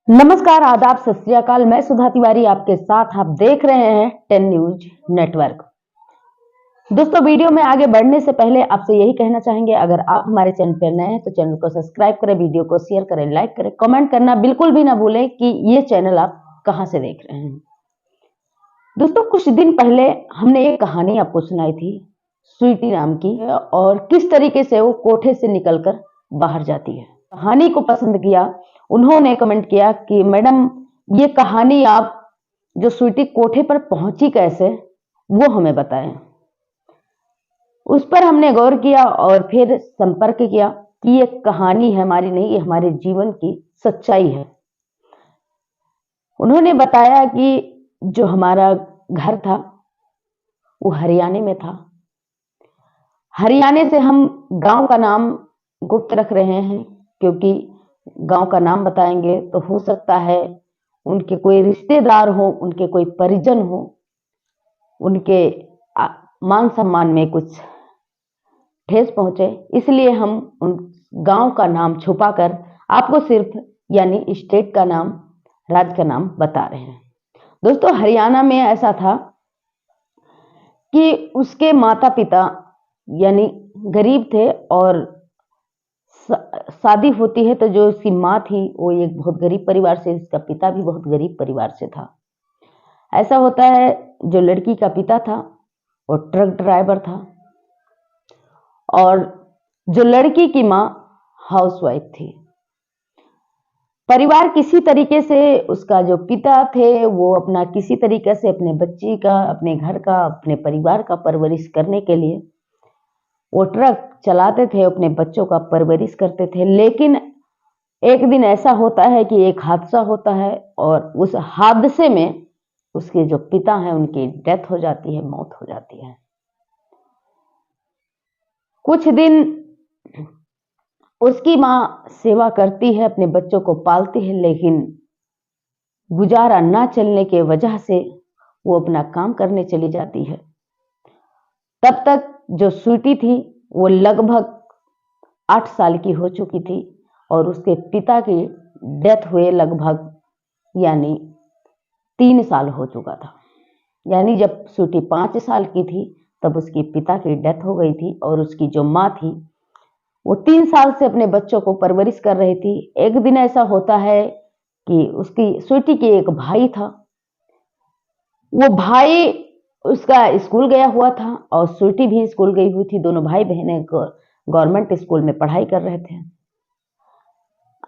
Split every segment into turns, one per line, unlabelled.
नमस्कार, आदाब, सत श्री अकाल। मैं सुधा तिवारी आपके साथ। आप देख रहे हैं 10 न्यूज नेटवर्क। दोस्तों, वीडियो में आगे बढ़ने से पहले आपसे यही कहना चाहेंगे, अगर आप हमारे चैनल पर नए हैं तो चैनल को सब्सक्राइब करें, वीडियो को शेयर करें, लाइक करें, कमेंट करना बिल्कुल भी ना भूलें कि ये चैनल आप कहां से देख रहे हैं। दोस्तों, कुछ दिन पहले हमने एक कहानी आपको सुनाई थी स्वीटी नाम की, और किस तरीके से वो कोठे से निकलकर बाहर जाती है। कहानी को पसंद किया, उन्होंने कमेंट किया कि मैडम, ये कहानी आप जो स्वीटी कोठे पर पहुंची कैसे, वो हमें बताएं। उस पर हमने गौर किया और फिर संपर्क किया कि ये कहानी है हमारी नहीं, ये हमारे जीवन की सच्चाई है। उन्होंने बताया कि जो हमारा घर था वो हरियाणा में था। हरियाणा से हम गांव का नाम गुप्त रख रहे हैं, क्योंकि गांव का नाम बताएंगे तो हो सकता है उनके कोई रिश्तेदार हो, उनके कोई परिजन हो, उनके मान सम्मान में कुछ ठेस पहुंचे। इसलिए हम उन गांव का नाम छुपाकर आपको सिर्फ यानी स्टेट का नाम, राज्य का नाम बता रहे हैं। दोस्तों, हरियाणा में ऐसा था कि उसके माता पिता यानी गरीब थे, और शादी होती है तो जो उसकी माँ थी वो एक बहुत गरीब परिवार से, इसका पिता भी बहुत गरीब परिवार से था। ऐसा होता है, जो लड़की का पिता था वो ट्रक ड्राइवर था, और जो लड़की की माँ हाउसवाइफ थी। परिवार किसी तरीके से, उसका जो पिता थे वो अपना किसी तरीके से अपने बच्ची का, अपने घर का, अपने परिवार का परवरिश करने के लिए वो ट्रक चलाते थे, अपने बच्चों का परवरिश करते थे। लेकिन एक दिन ऐसा होता है कि एक हादसा होता है, और उस हादसे में उसके जो पिता हैं उनकी डेथ हो जाती है, मौत हो जाती है। कुछ दिन उसकी माँ सेवा करती है, अपने बच्चों को पालती है, लेकिन गुजारा ना चलने के वजह से वो अपना काम करने चली जाती है। तब तक जो स्वीटी थी वो लगभग 8 साल की हो चुकी थी, और उसके पिता की डेथ हुए लगभग यानी 3 साल हो चुका था। यानी जब स्वीटी 5 साल की थी तब उसके पिता की डेथ हो गई थी, और उसकी जो माँ थी वो 3 साल से अपने बच्चों को परवरिश कर रही थी। एक दिन ऐसा होता है कि उसकी स्वीटी की एक भाई था, वो भाई उसका स्कूल गया हुआ था और स्वीटी भी स्कूल गई हुई थी। दोनों भाई बहनें गवर्नमेंट स्कूल में पढ़ाई कर रहे थे।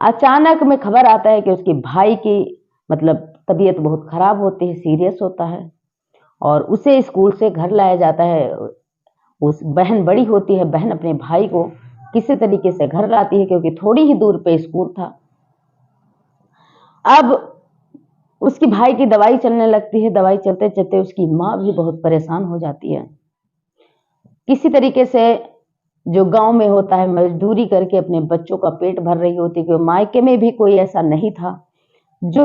अचानक में खबर आता है कि उसके भाई की मतलब तबीयत बहुत खराब होती है, सीरियस होता है, और उसे स्कूल से घर लाया जाता है। उस बहन बड़ी होती है, बहन अपने भाई को किसी तरीके से घर लाती है, क्योंकि थोड़ी ही दूर पे स्कूल था। अब उसकी भाई की दवाई चलने लगती है, दवाई चलते चलते उसकी माँ भी बहुत परेशान हो जाती है। किसी तरीके से जो गांव में होता है, मजदूरी करके अपने बच्चों का पेट भर रही होती है, क्योंकि मायके में भी कोई ऐसा नहीं था जो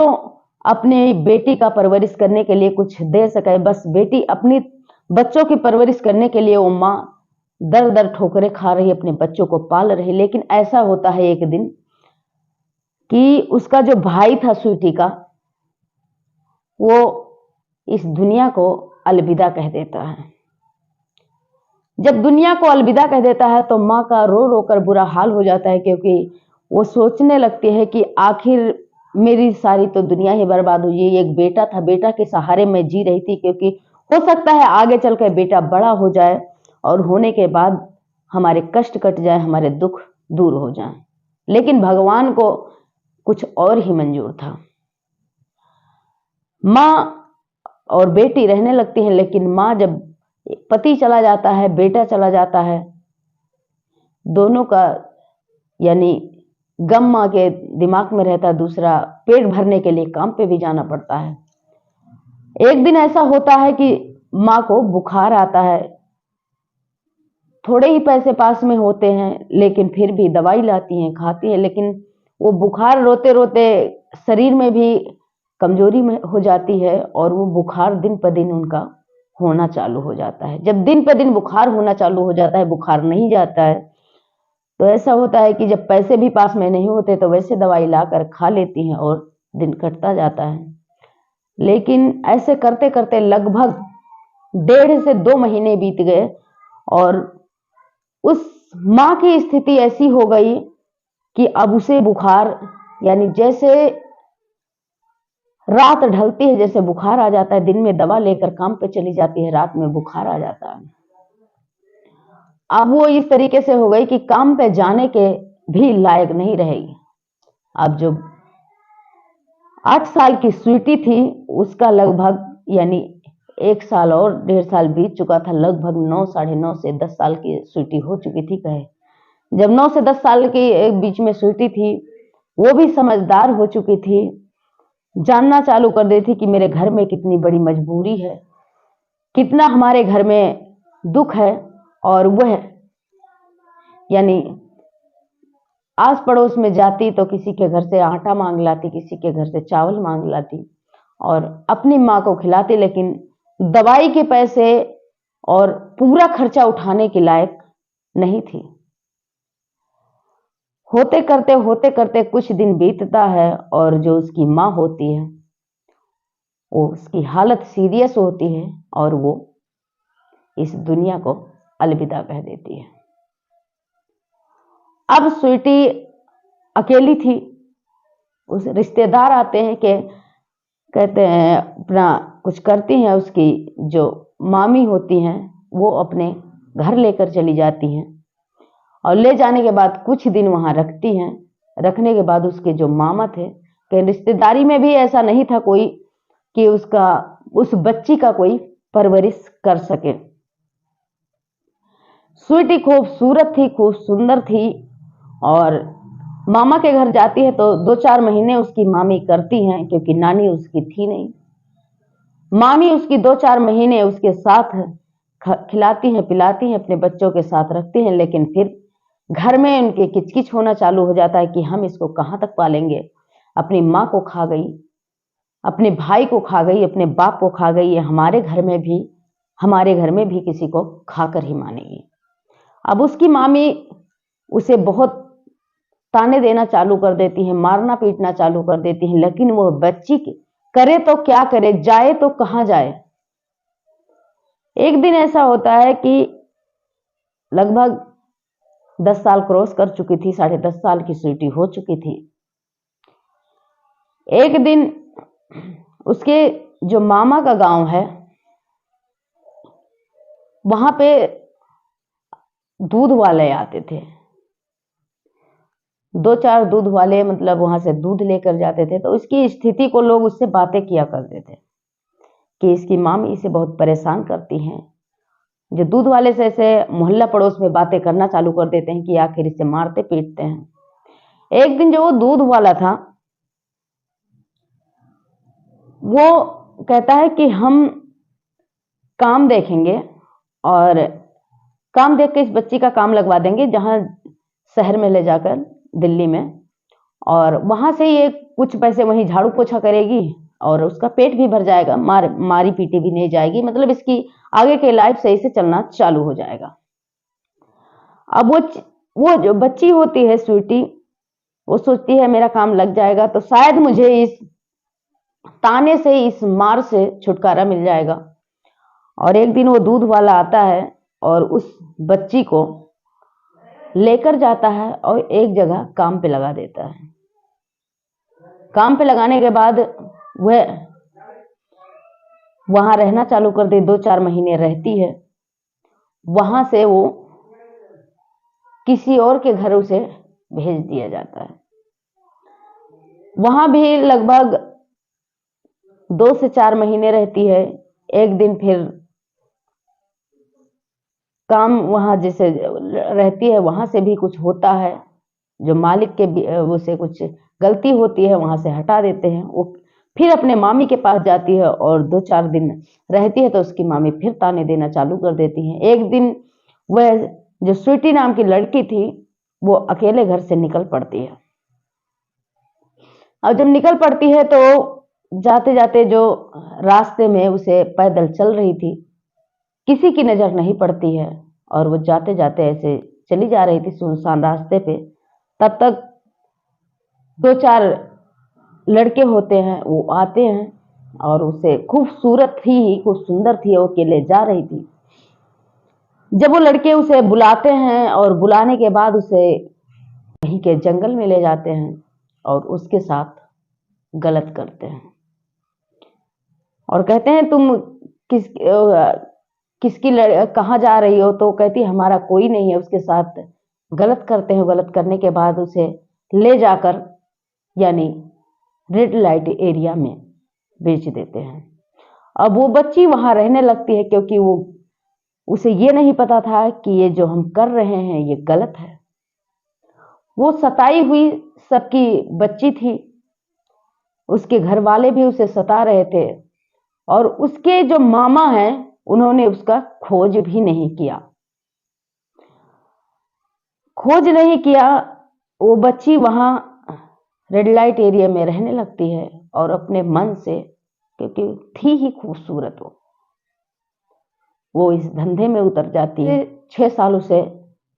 अपने बेटी का परवरिश करने के लिए कुछ दे सके। बस बेटी अपनी बच्चों की परवरिश करने के लिए वो माँ दर दर ठोकरें खा रही, अपने बच्चों को पाल रही। लेकिन ऐसा होता है एक दिन कि उसका जो भाई था स्वीटी का, वो इस दुनिया को अलविदा कह देता है। जब दुनिया को अलविदा कह देता है तो माँ का रो रो कर बुरा हाल हो जाता है, क्योंकि वो सोचने लगती है कि आखिर मेरी सारी तो दुनिया ही बर्बाद हुई। ये एक बेटा था, बेटा के सहारे मैं जी रही थी, क्योंकि हो सकता है आगे चलकर बेटा बड़ा हो जाए और होने के बाद हमारे कष्ट कट जाए, हमारे दुख दूर हो जाए। लेकिन भगवान को कुछ और ही मंजूर था। माँ और बेटी रहने लगती हैं, लेकिन माँ जब पति चला जाता है, बेटा चला जाता है, दोनों का यानी गम माँ के दिमाग में रहता है, दूसरा पेट भरने के लिए काम पे भी जाना पड़ता है। एक दिन ऐसा होता है कि माँ को बुखार आता है, थोड़े ही पैसे पास में होते हैं, लेकिन फिर भी दवाई लाती हैं, खाती हैं, लेकिन वो बुखार रोते रोते शरीर में भी कमजोरी में हो जाती है, और वो बुखार दिन पर दिन उनका होना चालू हो जाता है। जब दिन पर दिन बुखार होना चालू हो जाता है, बुखार नहीं जाता है, तो ऐसा होता है कि जब पैसे भी पास में नहीं होते तो वैसे दवाई लाकर खा लेती हैं और दिन कटता जाता है। लेकिन ऐसे करते करते लगभग 1.5 से 2 महीने बीत गए और उस माँ की स्थिति ऐसी हो गई कि अब उसे बुखार, यानी जैसे रात ढलती है जैसे बुखार आ जाता है। दिन में दवा लेकर काम पे चली जाती है, रात में बुखार आ जाता है। अब वो इस तरीके से हो गई कि काम पे जाने के भी लायक नहीं रहेगी। अब जो 8 साल की स्वीटी थी उसका लगभग, यानी 1 साल और 1.5 साल बीत चुका था, लगभग 9, साढ़े 9 से 10 साल की स्वीटी हो चुकी थी। कहे जब 9 से 10 साल के बीच में स्वीटी थी, वो भी समझदार हो चुकी थी, जानना चालू कर दी थी कि मेरे घर में कितनी बड़ी मजबूरी है, कितना हमारे घर में दुख है। और वह यानी आस पड़ोस में जाती तो किसी के घर से आटा मांग लाती, किसी के घर से चावल मांग लाती और अपनी माँ को खिलाती, लेकिन दवाई के पैसे और पूरा खर्चा उठाने के लायक नहीं थी। होते करते कुछ दिन बीतता है और जो उसकी माँ होती है वो उसकी हालत सीरियस होती है और वो इस दुनिया को अलविदा कह देती है। अब स्वीटी अकेली थी। उस रिश्तेदार आते हैं कि कहते हैं अपना कुछ करती हैं, उसकी जो मामी होती हैं वो अपने घर लेकर चली जाती हैं और ले जाने के बाद कुछ दिन वहां रखती हैं। रखने के बाद उसके जो मामा थे, कि रिश्तेदारी में भी ऐसा नहीं था कोई कि उस बच्ची का कोई परवरिश कर सके। स्वीटी खूबसूरत थी, खूब सुंदर थी और मामा के घर जाती है तो 2-4 महीने उसकी मामी करती हैं, क्योंकि नानी उसकी थी नहीं। मामी उसकी 2-4 महीने उसके साथ खिलाती हैं, पिलाती हैं, अपने बच्चों के साथ रखती हैं, लेकिन फिर घर में उनके किचकिच होना चालू हो जाता है कि हम इसको कहाँ तक पालेंगे। अपनी माँ को खा गई, अपने भाई को खा गई, अपने बाप को खा गई, ये हमारे घर में भी किसी को खाकर ही मानेगी। अब उसकी मामी उसे बहुत ताने देना चालू कर देती है, मारना पीटना चालू कर देती है, लेकिन वो बच्ची करे तो क्या करे, जाए तो कहाँ जाए। एक दिन ऐसा होता है कि लगभग 10 साल क्रॉस कर चुकी थी, 10.5 साल की स्वीटी हो चुकी थी। एक दिन उसके जो मामा का गांव है वहां पे दूध वाले आते थे। 2-4 दूध वाले मतलब वहां से दूध लेकर जाते थे, तो उसकी स्थिति को लोग उससे बातें किया करते थे कि इसकी मामी इसे बहुत परेशान करती हैं। जो दूध वाले से ऐसे मोहल्ला पड़ोस में बातें करना चालू कर देते हैं कि आखिर इसे मारते पीटते हैं। एक दिन जो वो दूध वाला था वो कहता है कि हम काम देखेंगे और काम देख के इस बच्ची का काम लगवा देंगे जहां शहर में ले जाकर, दिल्ली में, और वहां से ये कुछ पैसे वहीं झाड़ू पोछा करेगी और उसका पेट भी भर जाएगा, मारी पीटी भी नहीं जाएगी, मतलब इसकी आगे के लाइफ सही से चलना चालू हो जाएगा। अब वो जो बच्ची होती है स्वीटी, वो सोचती है मेरा काम लग जाएगा तो शायद मुझे इस ताने से, इस मार से छुटकारा मिल जाएगा। और एक दिन वो दूध वाला आता है और उस बच्ची को लेकर जाता है और एक जगह काम पे लगा देता है। काम पे लगाने के बाद वह वहां रहना चालू कर दे, 2-4 महीने रहती है। वहां से वो किसी और के घर उसे भेज दिया जाता है। वहां भी लगभग 2 से 4 महीने रहती है। एक दिन फिर काम वहां जैसे रहती है वहां से भी कुछ होता है, जो मालिक के उसे कुछ गलती होती है, वहां से हटा देते हैं। वो फिर अपने मामी के पास जाती है और 2-4 दिन रहती है तो उसकी मामी फिर ताने देना चालू कर देती है। एक दिन वह जो स्वीटी नाम की लड़की थी वो अकेले घर से निकल पड़ती है। और जब निकल पड़ती है तो जाते जाते जो रास्ते में उसे पैदल चल रही थी, किसी की नजर नहीं पड़ती है और वो जाते जाते ऐसे चली जा रही थी सुनसान रास्ते पे। तब तक 2-4 लड़के होते हैं वो आते हैं और उसे खूबसूरत थी ही, खूब सुंदर थी, वो अकेले जा रही थी। जब वो लड़के उसे बुलाते हैं और बुलाने के बाद उसे वहीं के जंगल में ले जाते हैं और उसके साथ गलत करते हैं और कहते हैं तुम किसकी कहाँ जा रही हो, तो कहती हमारा कोई नहीं है। उसके साथ गलत करते हैं। गलत करने के बाद उसे ले जाकर यानी रेड लाइट एरिया में बेच देते हैं। अब वो बच्ची वहां रहने लगती है क्योंकि वो उसे ये नहीं पता था कि ये जो हम कर रहे हैं ये गलत है। वो सताई हुई सबकी बच्ची थी, उसके घर वाले भी उसे सता रहे थे और उसके जो मामा हैं उन्होंने उसका खोज भी नहीं किया। वो बच्ची वहां रेड लाइट एरिया में रहने लगती है और अपने मन से, क्योंकि थी ही खूबसूरत वो इस धंधे में उतर जाती है। 6 सालों से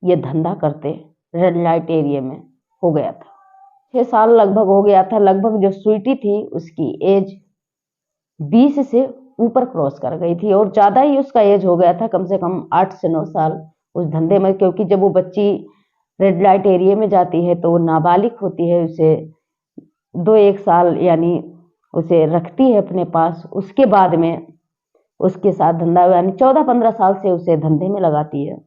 ये धंधा करते रेड लाइट एरिया में हो गया था। 6 साल लगभग हो गया था। लगभग जो स्वीटी थी उसकी एज 20 से ऊपर क्रॉस कर गई थी और ज्यादा ही उसका एज हो गया था, कम से कम 8 से 9 साल उस धंधे में। क्योंकि जब वो बच्ची रेड लाइट एरिया में जाती है तो वो नाबालिग होती है, उसे 2-1 साल यानी उसे रखती है अपने पास। उसके बाद में उसके साथ धंधा यानी 14-15 साल से उसे धंधे में लगाती है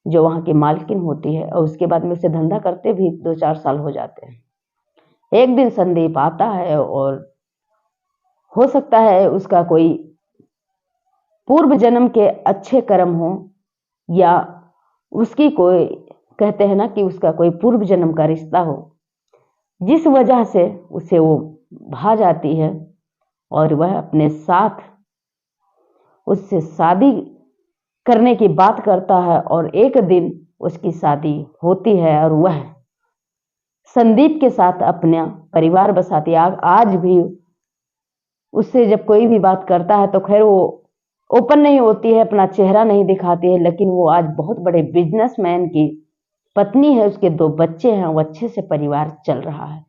जो वहां की मालकिन होती है और उसके बाद में उसे धंधा करते भी 2-4 साल हो जाते हैं। एक दिन संदीप आता है और हो सकता है उसका कोई पूर्व जन्म के अच्छे कर्म हो या उसकी कोई, कहते हैं ना कि उसका कोई पूर्व जन्म का रिश्ता हो, जिस वजह से उसे वो भा जाती है और वह अपने साथ उससे शादी करने की बात करता है। और एक दिन उसकी शादी होती है और वह संदीप के साथ अपना परिवार बसाती है। आज भी उससे जब कोई भी बात करता है तो खैर वो ओपन नहीं होती है, अपना चेहरा नहीं दिखाती है, लेकिन वो आज बहुत बड़े बिजनेसमैन की पत्नी है, उसके 2 बच्चे हैं, वो अच्छे से परिवार चल रहा है।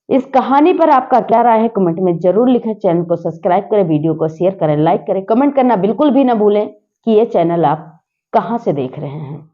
इस कहानी पर आपका क्या राय है कमेंट में जरूर लिखें। चैनल को सब्सक्राइब करें, वीडियो को शेयर करें, लाइक करें, कमेंट करना बिल्कुल भी ना भूलें कि ये चैनल आप कहां से देख रहे हैं।